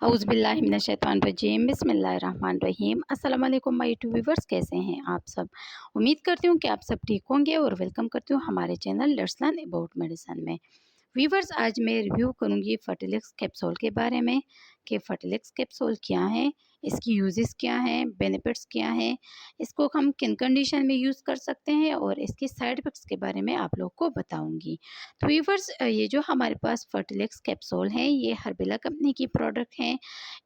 औज़ुबिल्लाहिमिनश्शैतानिर्रजीम बिस्मिल्लाहिर्रहमानिर्रहीम। अस्सलाम वालेकुम माय यूट्यूब व्यूअर्स, कैसे हैं आप सब। उम्मीद करती हूँ कि आप सब ठीक होंगे और वेलकम करती हूँ हमारे channel let's learn about medicine में। व्यूअर्स, आज मैं रिव्यू करूँगी फर्टिलिक्स कैप्सूल के बारे में कि फर्टिलिक्स कैप्सूल क्या है, इसकी यूजेस क्या हैं, बेनिफिट्स क्या हैं, इसको हम किन कंडीशन में यूज़ कर सकते हैं और इसके साइड इफ़ेक्ट्स के बारे में आप लोग को बताऊंगी। तो व्यूअर्स, ये जो हमारे पास फर्टिलिक्स कैप्सूल हैं, ये हर्बेला कंपनी की प्रोडक्ट हैं।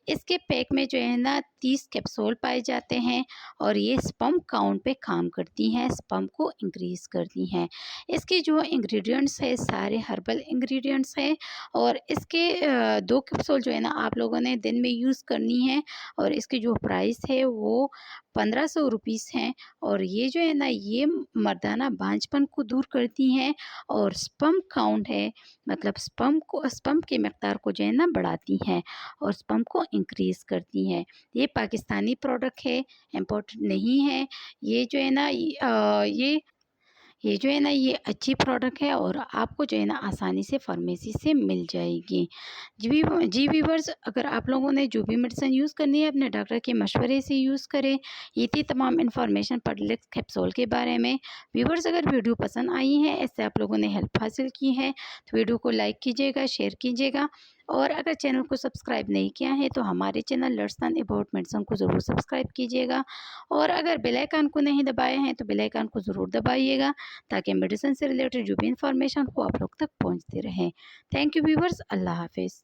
इसके पैक में जो है ना 30 कैप्सूल पाए जाते हैं और ये स्पर्म काउंट पे काम करती हैं, स्पर्म को इंक्रीज़ करती हैं। इसके जो इंग्रेडिएंट्स है सारे हर्बल इंग्रेडिएंट्स हैं और इसके 2 कैप्सूल जो है ना आप लोगों ने दिन में यूज़ करनी है और इसकी जो प्राइस है वो 1500 रुपीज़ हैं। और ये जो है ना ये मर्दाना बांझपन को दूर करती हैं और स्पर्म काउंट है, मतलब स्पर्म की मकदार को जो है ना बढ़ाती हैं और स्पर्म को इंक्रीज़ करती हैं। ये पाकिस्तानी प्रोडक्ट है, इम्पोर्टेड नहीं है। ये जो है ना ये जो है ना ये अच्छी प्रोडक्ट है और आपको जो है ना आसानी से फार्मेसी से मिल जाएगी। जी व्यूअर्स, अगर आप लोगों ने जो भी मेडिसिन यूज़ करनी है अपने डॉक्टर के मशवरे से यूज़ करें। ये थी तमाम इन्फॉर्मेशन फर्टिलिक्स कैप्सूल के बारे में। व्यूअर्स, अगर वीडियो पसंद आई है, इससे आप लोगों ने हेल्प हासिल की है, तो वीडियो को लाइक कीजिएगा, शेयर कीजिएगा और अगर चैनल को सब्सक्राइब नहीं किया है तो हमारे channel let's learn about medicine को ज़रूर सब्सक्राइब कीजिएगा और अगर बेल आइकन को नहीं दबाए हैं तो बेल आइकन को ज़रूर दबाइएगा ताकि मेडिसिन से रिलेटेड जो भी इंफॉर्मेशन हो आप लोग तक पहुंचती रहे। थैंक यू व्यूवर्स, अल्लाह हाफिज़।